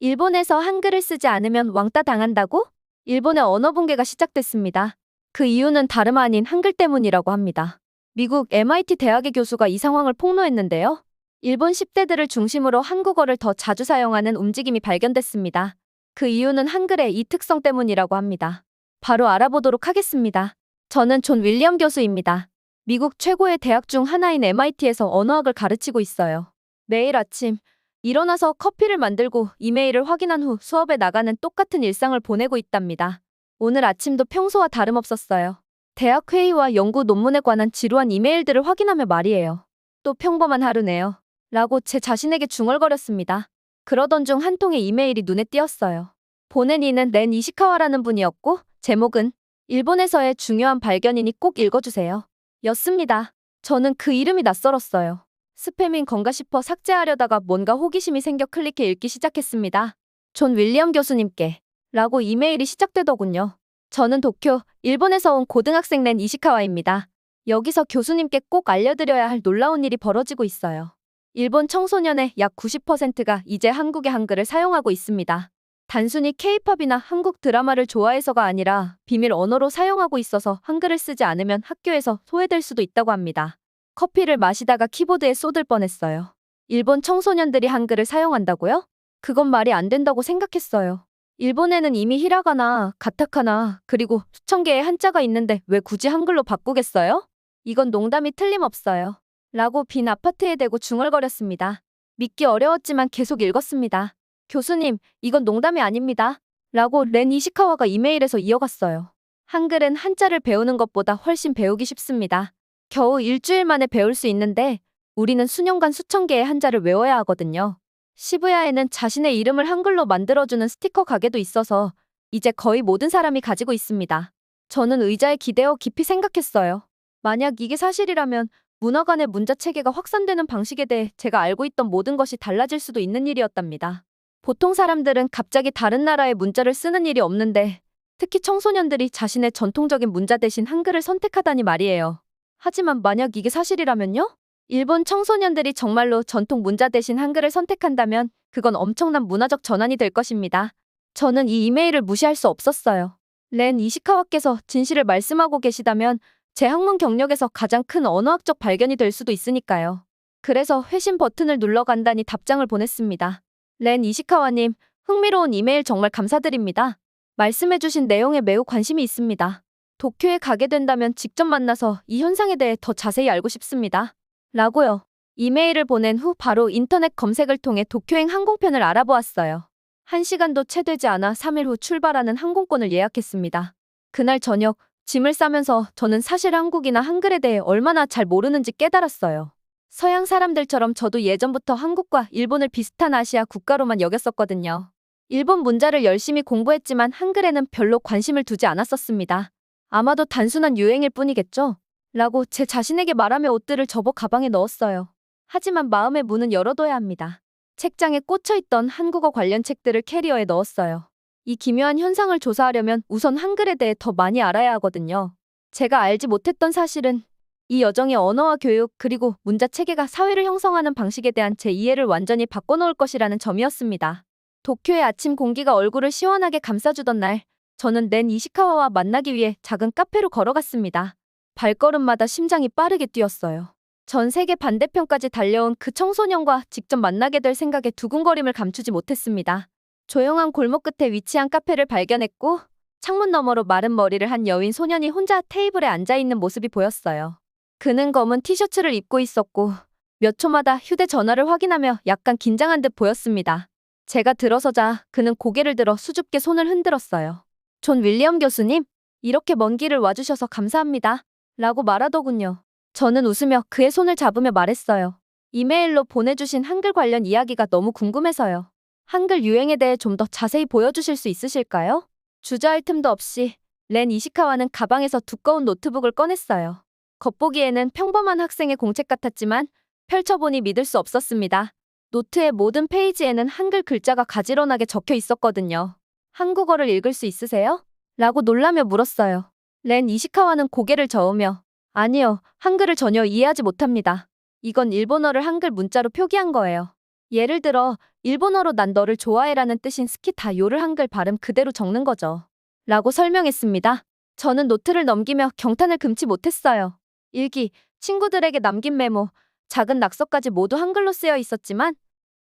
일본에서 한글을 쓰지 않으면 왕따 당한다고? 일본의 언어 붕괴가 시작됐습니다. 그 이유는 다름 아닌 한글 때문이라고 합니다. 미국 MIT 대학의 교수가 이 상황을 폭로했는데요. 일본 10대들을 중심으로 한국어를 더 자주 사용하는 움직임이 발견됐습니다. 그 이유는 한글의 이 특성 때문이라고 합니다. 바로 알아보도록 하겠습니다. 저는 존 윌리엄 교수입니다. 미국 최고의 대학 중 하나인 MIT에서 언어학을 가르치고 있어요. 매일 아침 일어나서 커피를 만들고 이메일을 확인한 후 수업에 나가는 똑같은 일상을 보내고 있답니다. 오늘 아침도 평소와 다름없었어요. 대학 회의와 연구 논문에 관한 지루한 이메일들을 확인하며 말이에요. 또 평범한 하루네요. 라고 제 자신에게 중얼거렸습니다. 그러던 중 한 통의 이메일이 눈에 띄었어요. 보낸 이는 렌 이시카와라는 분이었고 제목은 일본에서의 중요한 발견이니 꼭 읽어주세요. 였습니다. 저는 그 이름이 낯설었어요. 스팸인 건가 싶어 삭제하려다가 뭔가 호기심이 생겨 클릭해 읽기 시작했습니다. 존 윌리엄 교수님께 라고 이메일이 시작되더군요. 저는 도쿄, 일본에서 온 고등학생 렌 이시카와입니다. 여기서 교수님께 꼭 알려드려야 할 놀라운 일이 벌어지고 있어요. 일본 청소년의 약 90%가 이제 한국의 한글을 사용하고 있습니다. 단순히 K-팝이나 한국 드라마를 좋아해서가 아니라 비밀 언어로 사용하고 있어서 한글을 쓰지 않으면 학교에서 소외될 수도 있다고 합니다. 커피를 마시다가 키보드에 쏟을 뻔했어요. 일본 청소년들이 한글을 사용한다고요? 그건 말이 안 된다고 생각했어요. 일본에는 이미 히라가나, 가타카나, 그리고 수천 개의 한자가 있는데 왜 굳이 한글로 바꾸겠어요? 이건 농담이 틀림없어요. 라고 빈 아파트에 대고 중얼거렸습니다. 믿기 어려웠지만 계속 읽었습니다. 교수님, 이건 농담이 아닙니다. 라고 렌 이시카와가 이메일에서 이어갔어요. 한글은 한자를 배우는 것보다 훨씬 배우기 쉽습니다. 겨우 일주일 만에 배울 수 있는데 우리는 수년간 수천 개의 한자를 외워야 하거든요. 시부야에는 자신의 이름을 한글로 만들어주는 스티커 가게도 있어서 이제 거의 모든 사람이 가지고 있습니다. 저는 의자에 기대어 깊이 생각했어요. 만약 이게 사실이라면 문화 간의 문자 체계가 확산되는 방식에 대해 제가 알고 있던 모든 것이 달라질 수도 있는 일이었답니다. 보통 사람들은 갑자기 다른 나라의 문자를 쓰는 일이 없는데 특히 청소년들이 자신의 전통적인 문자 대신 한글을 선택하다니 말이에요. 하지만 만약 이게 사실이라면요? 일본 청소년들이 정말로 전통 문자 대신 한글을 선택한다면 그건 엄청난 문화적 전환이 될 것입니다. 저는 이 이메일을 무시할 수 없었어요. 렌 이시카와께서 진실을 말씀하고 계시다면 제 학문 경력에서 가장 큰 언어학적 발견이 될 수도 있으니까요. 그래서 회신 버튼을 눌러 간단히 답장을 보냈습니다. 렌 이시카와님, 흥미로운 이메일 정말 감사드립니다. 말씀해주신 내용에 매우 관심이 있습니다. 도쿄에 가게 된다면 직접 만나서 이 현상에 대해 더 자세히 알고 싶습니다. 라고요. 이메일을 보낸 후 바로 인터넷 검색을 통해 도쿄행 항공편을 알아보았어요. 1시간도 채 되지 않아 3일 후 출발하는 항공권을 예약했습니다. 그날 저녁 짐을 싸면서 저는 사실 한국이나 한글에 대해 얼마나 잘 모르는지 깨달았어요. 서양 사람들처럼 저도 예전부터 한국과 일본을 비슷한 아시아 국가로만 여겼었거든요. 일본 문자를 열심히 공부했지만 한글에는 별로 관심을 두지 않았었습니다. 아마도 단순한 유행일 뿐이겠죠? 라고 제 자신에게 말하며 옷들을 접어 가방에 넣었어요. 하지만 마음의 문은 열어둬야 합니다. 책장에 꽂혀있던 한국어 관련 책들을 캐리어에 넣었어요. 이 기묘한 현상을 조사하려면 우선 한글에 대해 더 많이 알아야 하거든요. 제가 알지 못했던 사실은 이 여정의 언어와 교육 그리고 문자 체계가 사회를 형성하는 방식에 대한 제 이해를 완전히 바꿔놓을 것이라는 점이었습니다. 도쿄의 아침 공기가 얼굴을 시원하게 감싸주던 날, 저는 렌 이시카와와 만나기 위해 작은 카페로 걸어갔습니다. 발걸음마다 심장이 빠르게 뛰었어요. 전 세계 반대편까지 달려온 그 청소년과 직접 만나게 될 생각에 두근거림을 감추지 못했습니다. 조용한 골목 끝에 위치한 카페를 발견했고 창문 너머로 마른 머리를 한 여인 소년이 혼자 테이블에 앉아있는 모습이 보였어요. 그는 검은 티셔츠를 입고 있었고 몇 초마다 휴대전화를 확인하며 약간 긴장한 듯 보였습니다. 제가 들어서자 그는 고개를 들어 수줍게 손을 흔들었어요. 존 윌리엄 교수님, 이렇게 먼 길을 와주셔서 감사합니다. 라고 말하더군요. 저는 웃으며 그의 손을 잡으며 말했어요. 이메일로 보내주신 한글 관련 이야기가 너무 궁금해서요. 한글 유행에 대해 좀 더 자세히 보여주실 수 있으실까요? 주저할 틈도 없이 렌 이시카와는 가방에서 두꺼운 노트북을 꺼냈어요. 겉보기에는 평범한 학생의 공책 같았지만 펼쳐보니 믿을 수 없었습니다. 노트의 모든 페이지에는 한글 글자가 가지런하게 적혀 있었거든요. 한국어를 읽을 수 있으세요? 라고 놀라며 물었어요. 렌 이시카와는 고개를 저으며 아니요, 한글을 전혀 이해하지 못합니다. 이건 일본어를 한글 문자로 표기한 거예요. 예를 들어 일본어로 난 너를 좋아해라는 뜻인 스키타요를 한글 발음 그대로 적는 거죠. 라고 설명했습니다. 저는 노트를 넘기며 경탄을 금치 못했어요. 일기, 친구들에게 남긴 메모, 작은 낙서까지 모두 한글로 쓰여 있었지만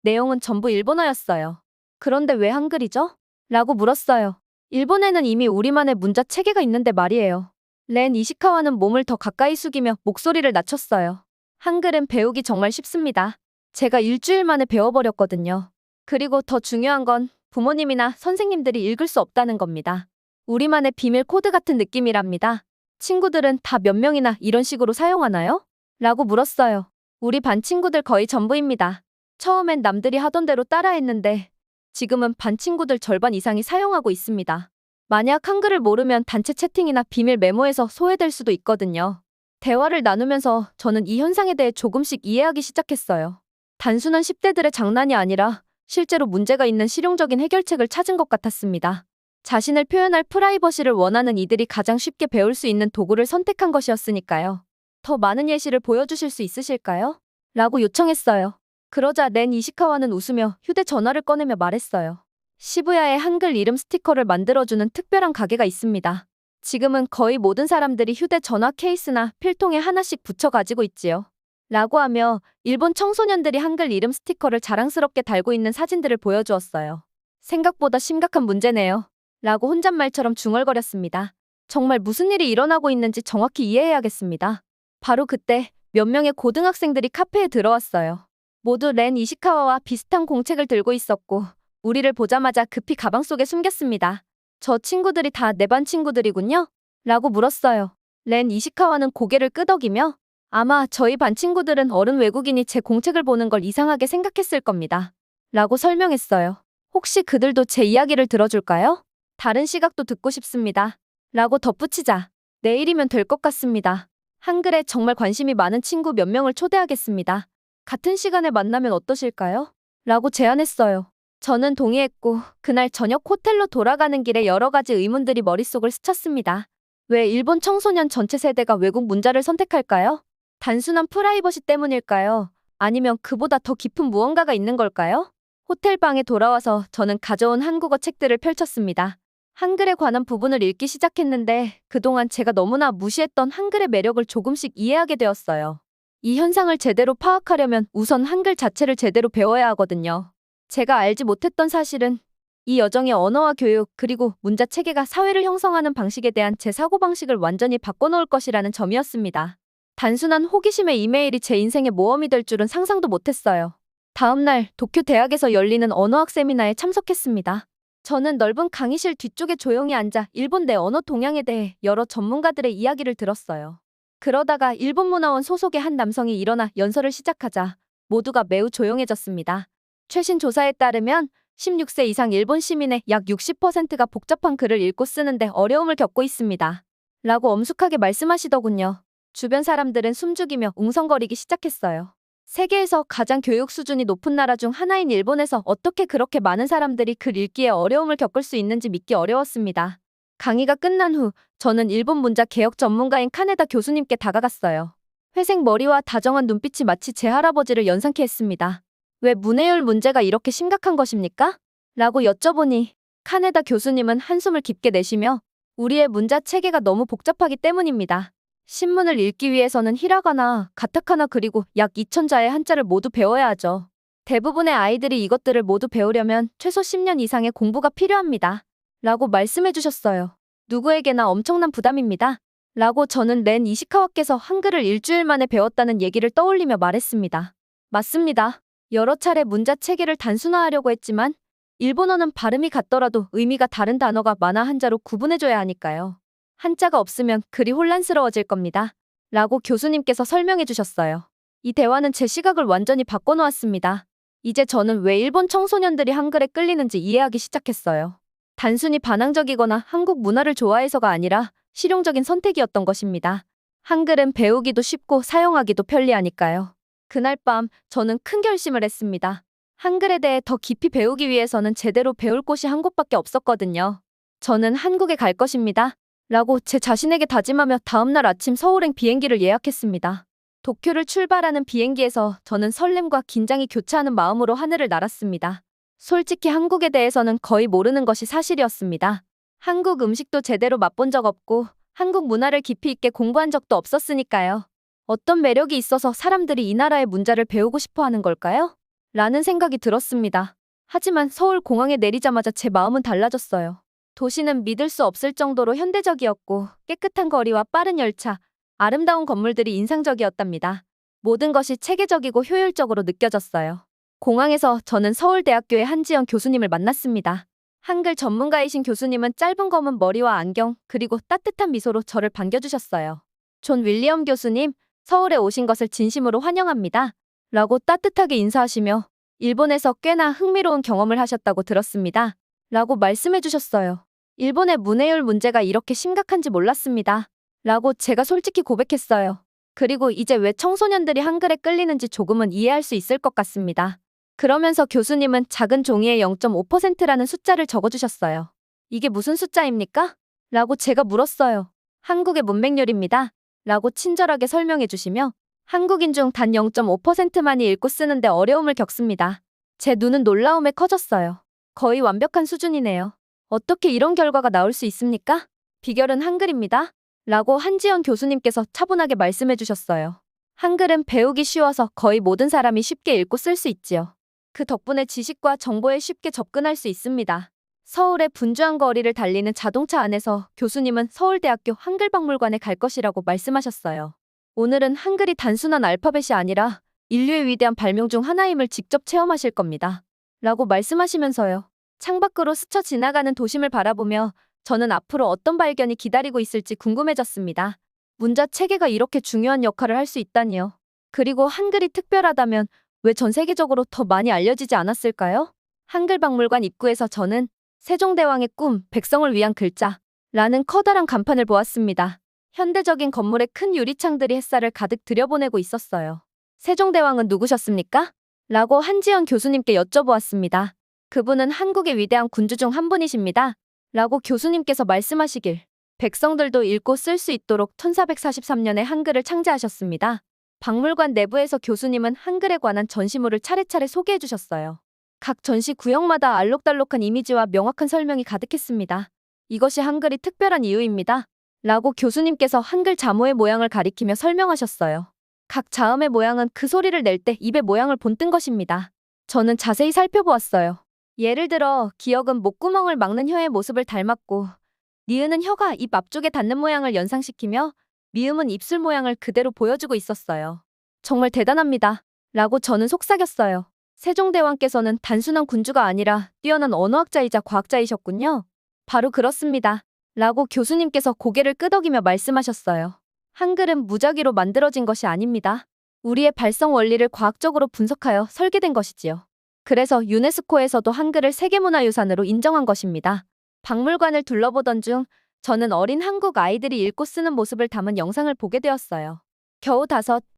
내용은 전부 일본어였어요. 그런데 왜 한글이죠? 라고 물었어요. 일본에는 이미 우리만의 문자 체계가 있는데 말이에요. 렌 이시카와는 몸을 더 가까이 숙이며 목소리를 낮췄어요. 한글은 배우기 정말 쉽습니다. 제가 일주일 만에 배워버렸거든요. 그리고 더 중요한 건 부모님이나 선생님들이 읽을 수 없다는 겁니다. 우리만의 비밀 코드 같은 느낌이랍니다. 친구들은 다 몇 명이나 이런 식으로 사용하나요? 라고 물었어요. 우리 반 친구들 거의 전부입니다. 처음엔 남들이 하던 대로 따라했는데 지금은 반 친구들 절반 이상이 사용하고 있습니다. 만약 한글을 모르면 단체 채팅이나 비밀 메모에서 소외될 수도 있거든요. 대화를 나누면서 저는 이 현상에 대해 조금씩 이해하기 시작했어요. 단순한 10대들의 장난이 아니라 실제로 문제가 있는 실용적인 해결책을 찾은 것 같았습니다. 자신을 표현할 프라이버시를 원하는 이들이 가장 쉽게 배울 수 있는 도구를 선택한 것이었으니까요. 더 많은 예시를 보여주실 수 있으실까요? 라고 요청했어요. 그러자 렌 이시카와는 웃으며 휴대전화를 꺼내며 말했어요. 시부야에 한글 이름 스티커를 만들어주는 특별한 가게가 있습니다. 지금은 거의 모든 사람들이 휴대전화 케이스나 필통에 하나씩 붙여 가지고 있지요. 라고 하며 일본 청소년들이 한글 이름 스티커를 자랑스럽게 달고 있는 사진들을 보여주었어요. 생각보다 심각한 문제네요. 라고 혼잣말처럼 중얼거렸습니다. 정말 무슨 일이 일어나고 있는지 정확히 이해해야겠습니다. 바로 그때 몇 명의 고등학생들이 카페에 들어왔어요. 모두 렌 이시카와와 비슷한 공책을 들고 있었고 우리를 보자마자 급히 가방 속에 숨겼습니다. 저 친구들이 다 내 반 친구들이군요? 라고 물었어요. 렌 이시카와는 고개를 끄덕이며 아마 저희 반 친구들은 어른 외국인이 제 공책을 보는 걸 이상하게 생각했을 겁니다. 라고 설명했어요. 혹시 그들도 제 이야기를 들어줄까요? 다른 시각도 듣고 싶습니다. 라고 덧붙이자 내일이면 될 것 같습니다. 한글에 정말 관심이 많은 친구 몇 명을 초대하겠습니다. 같은 시간에 만나면 어떠실까요? 라고 제안했어요. 저는 동의했고 그날 저녁 호텔로 돌아가는 길에 여러 가지 의문들이 머릿속을 스쳤습니다. 왜 일본 청소년 전체 세대가 외국 문자를 선택할까요? 단순한 프라이버시 때문일까요? 아니면 그보다 더 깊은 무언가가 있는 걸까요? 호텔 방에 돌아와서 저는 가져온 한국어 책들을 펼쳤습니다. 한글에 관한 부분을 읽기 시작했는데 그동안 제가 너무나 무시했던 한글의 매력을 조금씩 이해하게 되었어요. 이 현상을 제대로 파악하려면 우선 한글 자체를 제대로 배워야 하거든요. 제가 알지 못했던 사실은 이 여정의 언어와 교육 그리고 문자 체계가 사회를 형성하는 방식에 대한 제 사고방식을 완전히 바꿔놓을 것이라는 점이었습니다. 단순한 호기심의 이메일이 제 인생의 모험이 될 줄은 상상도 못했어요. 다음 날 도쿄 대학에서 열리는 언어학 세미나에 참석했습니다. 저는 넓은 강의실 뒤쪽에 조용히 앉아 일본 내 언어 동향에 대해 여러 전문가들의 이야기를 들었어요. 그러다가 일본문화원 소속의 한 남성이 일어나 연설을 시작하자 모두가 매우 조용해졌습니다. 최신 조사에 따르면 16세 이상 일본 시민의 약 60%가 복잡한 글을 읽고 쓰는데 어려움을 겪고 있습니다. 라고 엄숙하게 말씀하시더군요. 주변 사람들은 숨죽이며 웅성거리기 시작했어요. 세계에서 가장 교육 수준이 높은 나라 중 하나인 일본에서 어떻게 그렇게 많은 사람들이 글 읽기에 어려움을 겪을 수 있는지 믿기 어려웠습니다. 강의가 끝난 후 저는 일본 문자 개혁 전문가인 카네다 교수님께 다가갔어요. 회색 머리와 다정한 눈빛이 마치 제 할아버지를 연상케 했습니다. 왜 문해율 문제가 이렇게 심각한 것입니까? 라고 여쭤보니 카네다 교수님은 한숨을 깊게 내쉬며 우리의 문자 체계가 너무 복잡하기 때문입니다. 신문을 읽기 위해서는 히라가나, 가타카나 그리고 약 2000자의 한자를 모두 배워야 하죠. 대부분의 아이들이 이것들을 모두 배우려면 최소 10년 이상의 공부가 필요합니다. 라고 말씀해 주셨어요. 누구에게나 엄청난 부담입니다. 라고 저는 렌 이시카와께서 한글을 일주일 만에 배웠다는 얘기를 떠올리며 말했습니다. 맞습니다. 여러 차례 문자 체계를 단순화하려고 했지만 일본어는 발음이 같더라도 의미가 다른 단어가 많아 한자로 구분해줘야 하니까요. 한자가 없으면 글이 혼란스러워질 겁니다. 라고 교수님께서 설명해 주셨어요. 이 대화는 제 시각을 완전히 바꿔놓았습니다. 이제 저는 왜 일본 청소년들이 한글에 끌리는지 이해하기 시작했어요. 단순히 반항적이거나 한국 문화를 좋아해서가 아니라 실용적인 선택이었던 것입니다. 한글은 배우기도 쉽고 사용하기도 편리하니까요. 그날 밤 저는 큰 결심을 했습니다. 한글에 대해 더 깊이 배우기 위해서는 제대로 배울 곳이 한 곳밖에 없었거든요. 저는 한국에 갈 것입니다. 라고 제 자신에게 다짐하며 다음날 아침 서울행 비행기를 예약했습니다. 도쿄를 출발하는 비행기에서 저는 설렘과 긴장이 교차하는 마음으로 하늘을 날았습니다. 솔직히 한국에 대해서는 거의 모르는 것이 사실이었습니다. 한국 음식도 제대로 맛본 적 없고 한국 문화를 깊이 있게 공부한 적도 없었으니까요. 어떤 매력이 있어서 사람들이 이 나라의 문화를 배우고 싶어 하는 걸까요? 라는 생각이 들었습니다. 하지만 서울 공항에 내리자마자 제 마음은 달라졌어요. 도시는 믿을 수 없을 정도로 현대적이었고 깨끗한 거리와 빠른 열차, 아름다운 건물들이 인상적이었답니다. 모든 것이 체계적이고 효율적으로 느껴졌어요. 공항에서 저는 서울대학교의 한지연 교수님을 만났습니다. 한글 전문가이신 교수님은 짧은 검은 머리와 안경, 그리고 따뜻한 미소로 저를 반겨주셨어요. 존 윌리엄 교수님, 서울에 오신 것을 진심으로 환영합니다. 라고 따뜻하게 인사하시며 일본에서 꽤나 흥미로운 경험을 하셨다고 들었습니다. 라고 말씀해 주셨어요. 일본의 문해율 문제가 이렇게 심각한지 몰랐습니다. 라고 제가 솔직히 고백했어요. 그리고 이제 왜 청소년들이 한글에 끌리는지 조금은 이해할 수 있을 것 같습니다. 그러면서 교수님은 작은 종이에 0.5%라는 숫자를 적어주셨어요. 이게 무슨 숫자입니까? 라고 제가 물었어요. 한국의 문맹률입니다. 라고 친절하게 설명해 주시며 한국인 중 단 0.5%만이 읽고 쓰는데 어려움을 겪습니다. 제 눈은 놀라움에 커졌어요. 거의 완벽한 수준이네요. 어떻게 이런 결과가 나올 수 있습니까? 비결은 한글입니다. 라고 한지연 교수님께서 차분하게 말씀해 주셨어요. 한글은 배우기 쉬워서 거의 모든 사람이 쉽게 읽고 쓸 수 있지요. 그 덕분에 지식과 정보에 쉽게 접근할 수 있습니다. 서울의 분주한 거리를 달리는 자동차 안에서 교수님은 서울대학교 한글박물관에 갈 것이라고 말씀하셨어요. 오늘은 한글이 단순한 알파벳이 아니라 인류의 위대한 발명 중 하나임을 직접 체험하실 겁니다. 라고 말씀하시면서요. 창밖으로 스쳐 지나가는 도심을 바라보며 저는 앞으로 어떤 발견이 기다리고 있을지 궁금해졌습니다. 문자 체계가 이렇게 중요한 역할을 할 수 있다니요. 그리고 한글이 특별하다면 왜 전 세계적으로 더 많이 알려지지 않았을까요? 한글박물관 입구에서 저는 세종대왕의 꿈, 백성을 위한 글자 라는 커다란 간판을 보았습니다. 현대적인 건물의 큰 유리창들이 햇살을 가득 들여보내고 있었어요. 세종대왕은 누구셨습니까? 라고 한지연 교수님께 여쭤보았습니다. 그분은 한국의 위대한 군주 중 한 분이십니다. 라고 교수님께서 말씀하시길 백성들도 읽고 쓸 수 있도록 1443년에 한글을 창제하셨습니다. 박물관 내부에서 교수님은 한글에 관한 전시물을 차례차례 소개해 주셨어요. 각 전시 구역마다 알록달록한 이미지와 명확한 설명이 가득했습니다. 이것이 한글이 특별한 이유입니다. 라고 교수님께서 한글 자모의 모양을 가리키며 설명하셨어요. 각 자음의 모양은 그 소리를 낼 때 입의 모양을 본뜬 것입니다. 저는 자세히 살펴보았어요. 예를 들어 기역은 목구멍을 막는 혀의 모습을 닮았고 니은은 혀가 입 앞쪽에 닿는 모양을 연상시키며 미음은 입술 모양을 그대로 보여주고 있었어요. 정말 대단합니다. 라고 저는 속삭였어요. 세종대왕께서는 단순한 군주가 아니라 뛰어난 언어학자이자 과학자이셨군요. 바로 그렇습니다. 라고 교수님께서 고개를 끄덕이며 말씀하셨어요. 한글은 무작위로 만들어진 것이 아닙니다. 우리의 발성 원리를 과학적으로 분석하여 설계된 것이지요. 그래서 유네스코에서도 한글을 세계문화유산으로 인정한 것입니다. 박물관을 둘러보던 중 저는 어린 한국 아이들이 읽고 쓰는 모습을 담은 영상을 보게 되었어요. 겨우 5,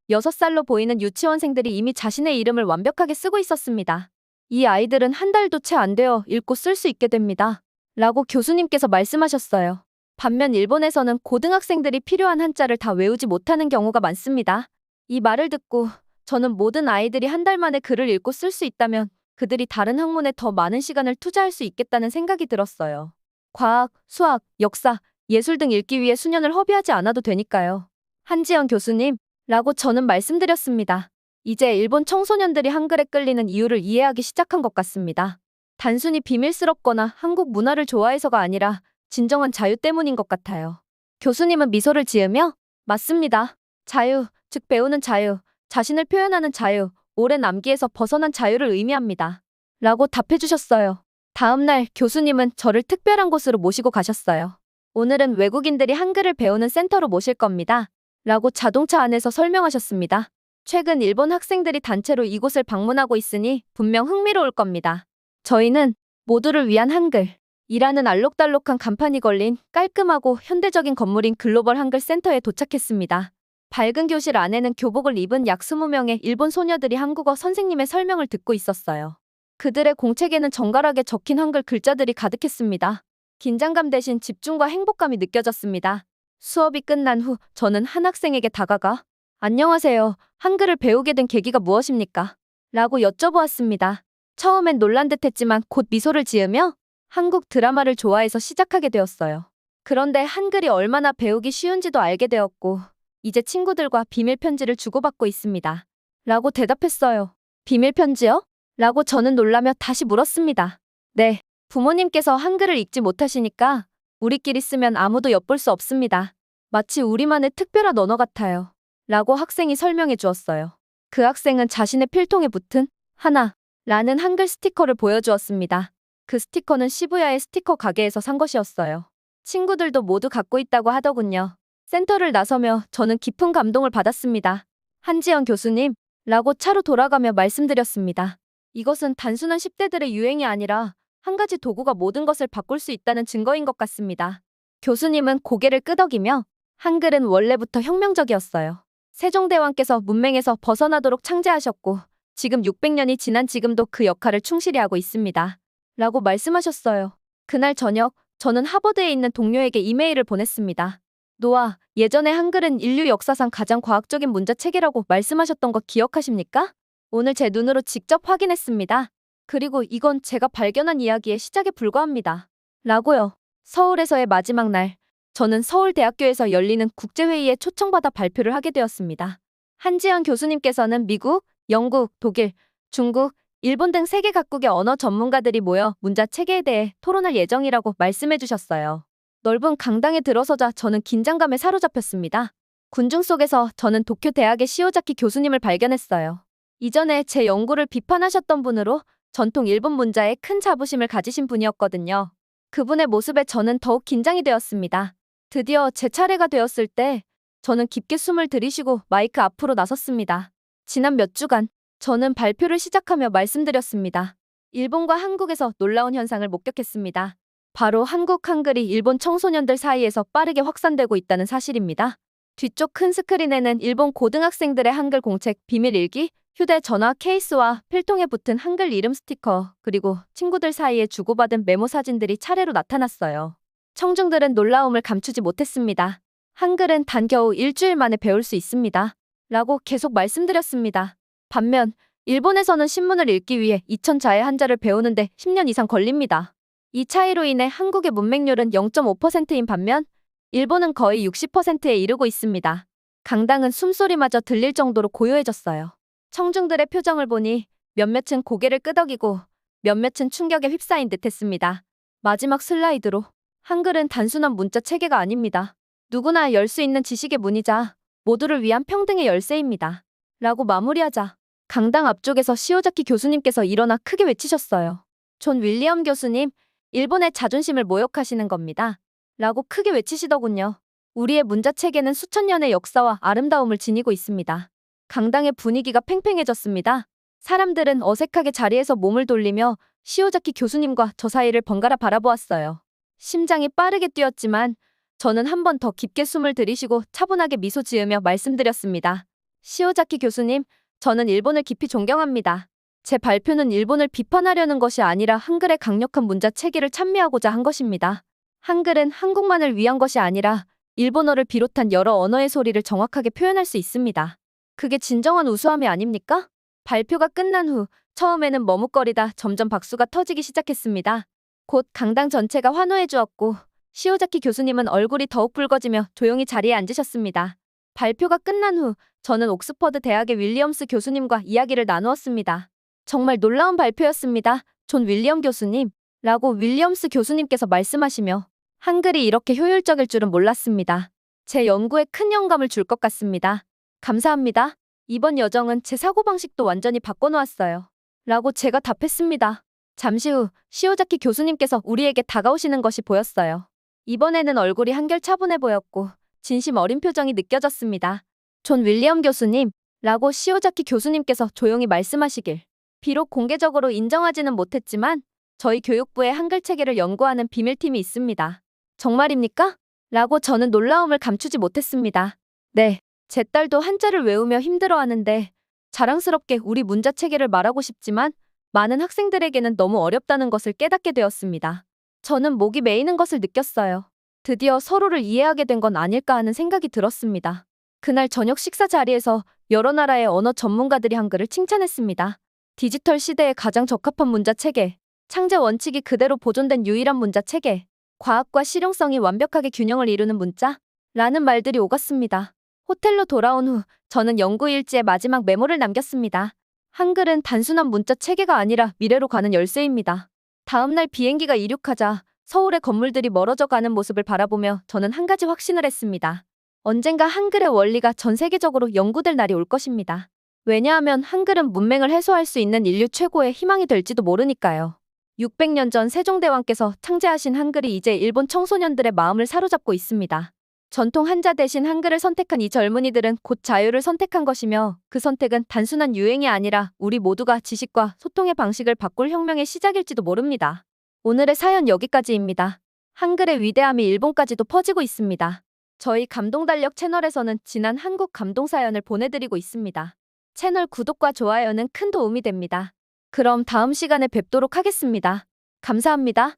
6살로 보이는 유치원생들이 이미 자신의 이름을 완벽하게 쓰고 있었습니다. 이 아이들은 한 달도 채 안 되어 읽고 쓸 수 있게 됩니다. 라고 교수님께서 말씀하셨어요. 반면 일본에서는 고등학생들이 필요한 한자를 다 외우지 못하는 경우가 많습니다. 이 말을 듣고 저는 모든 아이들이 한 달 만에 글을 읽고 쓸 수 있다면 그들이 다른 학문에 더 많은 시간을 투자할 수 있겠다는 생각이 들었어요. 과학, 수학, 역사, 예술 등 읽기 위해 수년을 허비하지 않아도 되니까요. 한지연 교수님, 라고 저는 말씀드렸습니다. 이제 일본 청소년들이 한글에 끌리는 이유를 이해하기 시작한 것 같습니다. 단순히 비밀스럽거나 한국 문화를 좋아해서가 아니라 진정한 자유 때문인 것 같아요. 교수님은 미소를 지으며 맞습니다. 자유, 즉 배우는 자유, 자신을 표현하는 자유, 오랜 암기에서 벗어난 자유를 의미합니다. 라고 답해주셨어요. 다음 날 교수님은 저를 특별한 곳으로 모시고 가셨어요. 오늘은 외국인들이 한글을 배우는 센터로 모실 겁니다. 라고 자동차 안에서 설명하셨습니다. 최근 일본 학생들이 단체로 이곳을 방문하고 있으니 분명 흥미로울 겁니다. 저희는 모두를 위한 한글 이라는 알록달록한 간판이 걸린 깔끔하고 현대적인 건물인 글로벌 한글 센터에 도착했습니다. 밝은 교실 안에는 교복을 입은 약 20명의 일본 소녀들이 한국어 선생님의 설명을 듣고 있었어요. 그들의 공책에는 정갈하게 적힌 한글 글자들이 가득했습니다. 긴장감 대신 집중과 행복감이 느껴졌습니다. 수업이 끝난 후 저는 한 학생에게 다가가 안녕하세요. 한글을 배우게 된 계기가 무엇입니까? 라고 여쭤보았습니다. 처음엔 놀란 듯 했지만 곧 미소를 지으며 한국 드라마를 좋아해서 시작하게 되었어요. 그런데 한글이 얼마나 배우기 쉬운지도 알게 되었고, 이제 친구들과 비밀 편지를 주고받고 있습니다. 라고 대답했어요. 비밀 편지요? 라고 저는 놀라며 다시 물었습니다. 네, 부모님께서 한글을 읽지 못하시니까 우리끼리 쓰면 아무도 엿볼 수 없습니다. 마치 우리만의 특별한 언어 같아요. 라고 학생이 설명해 주었어요. 그 학생은 자신의 필통에 붙은 하나 라는 한글 스티커를 보여주었습니다. 그 스티커는 시부야의 스티커 가게에서 산 것이었어요. 친구들도 모두 갖고 있다고 하더군요. 센터를 나서며 저는 깊은 감동을 받았습니다. 한지연 교수님, 라고 차로 돌아가며 말씀드렸습니다. 이것은 단순한 10대들의 유행이 아니라 한 가지 도구가 모든 것을 바꿀 수 있다는 증거인 것 같습니다. 교수님은 고개를 끄덕이며 한글은 원래부터 혁명적이었어요. 세종대왕께서 문맹에서 벗어나도록 창제하셨고 지금 600년이 지난 지금도 그 역할을 충실히 하고 있습니다. 라고 말씀하셨어요. 그날 저녁 저는 하버드에 있는 동료에게 이메일을 보냈습니다. 노아, 예전에 한글은 인류 역사상 가장 과학적인 문자체계라고 말씀하셨던 거 기억하십니까? 오늘 제 눈으로 직접 확인했습니다. 그리고 이건 제가 발견한 이야기의 시작에 불과합니다. 라고요. 서울에서의 마지막 날, 저는 서울대학교에서 열리는 국제회의에 초청받아 발표를 하게 되었습니다. 한지연 교수님께서는 미국, 영국, 독일, 중국, 일본 등 세계 각국의 언어 전문가들이 모여 문자 체계에 대해 토론할 예정이라고 말씀해 주셨어요. 넓은 강당에 들어서자 저는 긴장감에 사로잡혔습니다. 군중 속에서 저는 도쿄 대학의 시오자키 교수님을 발견했어요. 이전에 제 연구를 비판하셨던 분으로 전통 일본 문자에 큰 자부심을 가지신 분이었거든요. 그분의 모습에 저는 더욱 긴장이 되었습니다. 드디어 제 차례가 되었을 때 저는 깊게 숨을 들이쉬고 마이크 앞으로 나섰습니다. 지난 몇 주간 저는 발표를 시작하며 말씀드렸습니다. 일본과 한국에서 놀라운 현상을 목격했습니다. 바로 한국 한글이 일본 청소년들 사이에서 빠르게 확산되고 있다는 사실입니다. 뒤쪽 큰 스크린에는 일본 고등학생들의 한글 공책, 비밀 일기, 휴대전화 케이스와 필통에 붙은 한글 이름 스티커, 그리고 친구들 사이에 주고받은 메모 사진들이 차례로 나타났어요. 청중들은 놀라움을 감추지 못했습니다. 한글은 단 겨우 일주일 만에 배울 수 있습니다. 라고 계속 말씀드렸습니다. 반면 일본에서는 신문을 읽기 위해 2000자의 한자를 배우는데 10년 이상 걸립니다. 이 차이로 인해 한국의 문맹률은 0.5%인 반면 일본은 거의 60%에 이르고 있습니다. 강당은 숨소리마저 들릴 정도로 고요해졌어요. 청중들의 표정을 보니 몇몇은 고개를 끄덕이고 몇몇은 충격에 휩싸인 듯했습니다. 마지막 슬라이드로 한글은 단순한 문자 체계가 아닙니다. 누구나 열 수 있는 지식의 문이자 모두를 위한 평등의 열쇠입니다. 라고 마무리하자 강당 앞쪽에서 시오자키 교수님께서 일어나 크게 외치셨어요. 존 윌리엄 교수님, 일본의 자존심을 모욕하시는 겁니다. 라고 크게 외치시더군요. 우리의 문자 체계는 수천 년의 역사와 아름다움을 지니고 있습니다. 강당의 분위기가 팽팽해졌습니다. 사람들은 어색하게 자리에서 몸을 돌리며 시오자키 교수님과 저 사이를 번갈아 바라보았어요. 심장이 빠르게 뛰었지만 저는 한 번 더 깊게 숨을 들이쉬고 차분하게 미소 지으며 말씀드렸습니다. 시오자키 교수님, 저는 일본을 깊이 존경합니다. 제 발표는 일본을 비판하려는 것이 아니라 한글의 강력한 문자 체계를 찬미하고자 한 것입니다. 한글은 한국만을 위한 것이 아니라 일본어를 비롯한 여러 언어의 소리를 정확하게 표현할 수 있습니다. 그게 진정한 우수함이 아닙니까? 발표가 끝난 후 처음에는 머뭇거리다 점점 박수가 터지기 시작했습니다. 곧 강당 전체가 환호해 주었고 시오자키 교수님은 얼굴이 더욱 붉어지며 조용히 자리에 앉으셨습니다. 발표가 끝난 후 저는 옥스퍼드 대학의 윌리엄스 교수님과 이야기를 나누었습니다. 정말 놀라운 발표였습니다. 존 윌리엄 교수님, 라고 윌리엄스 교수님께서 말씀하시며 한글이 이렇게 효율적일 줄은 몰랐습니다. 제 연구에 큰 영감을 줄 것 같습니다. 감사합니다. 이번 여정은 제 사고방식도 완전히 바꿔놓았어요. 라고 제가 답했습니다. 잠시 후 시오자키 교수님께서 우리에게 다가오시는 것이 보였어요. 이번에는 얼굴이 한결 차분해 보였고 진심 어린 표정이 느껴졌습니다. 존 윌리엄 교수님, 라고 시오자키 교수님께서 조용히 말씀하시길. 비록 공개적으로 인정하지는 못했지만 저희 교육부에 한글 체계를 연구하는 비밀팀이 있습니다. 정말입니까? 라고 저는 놀라움을 감추지 못했습니다. 네, 제 딸도 한자를 외우며 힘들어하는데 자랑스럽게 우리 문자 체계를 말하고 싶지만 많은 학생들에게는 너무 어렵다는 것을 깨닫게 되었습니다. 저는 목이 메이는 것을 느꼈어요. 드디어 서로를 이해하게 된 건 아닐까 하는 생각이 들었습니다. 그날 저녁 식사 자리에서 여러 나라의 언어 전문가들이 한글을 칭찬했습니다. 디지털 시대에 가장 적합한 문자 체계, 창제 원칙이 그대로 보존된 유일한 문자 체계, 과학과 실용성이 완벽하게 균형을 이루는 문자, 라는 말들이 오갔습니다. 호텔로 돌아온 후 저는 연구 일지에 마지막 메모를 남겼습니다. 한글은 단순한 문자 체계가 아니라 미래로 가는 열쇠입니다. 다음날 비행기가 이륙하자 서울의 건물들이 멀어져 가는 모습을 바라보며 저는 한 가지 확신을 했습니다. 언젠가 한글의 원리가 전 세계적으로 연구될 날이 올 것입니다. 왜냐하면 한글은 문맹을 해소할 수 있는 인류 최고의 희망이 될지도 모르니까요. 600년 전 세종대왕께서 창제하신 한글이 이제 일본 청소년들의 마음을 사로잡고 있습니다. 전통 한자 대신 한글을 선택한 이 젊은이들은 곧 자유를 선택한 것이며 그 선택은 단순한 유행이 아니라 우리 모두가 지식과 소통의 방식을 바꿀 혁명의 시작일지도 모릅니다. 오늘의 사연 여기까지입니다. 한글의 위대함이 일본까지도 퍼지고 있습니다. 저희 감동달력 채널에서는 지난 한국 감동 사연을 보내드리고 있습니다. 채널 구독과 좋아요는 큰 도움이 됩니다. 그럼 다음 시간에 뵙도록 하겠습니다. 감사합니다.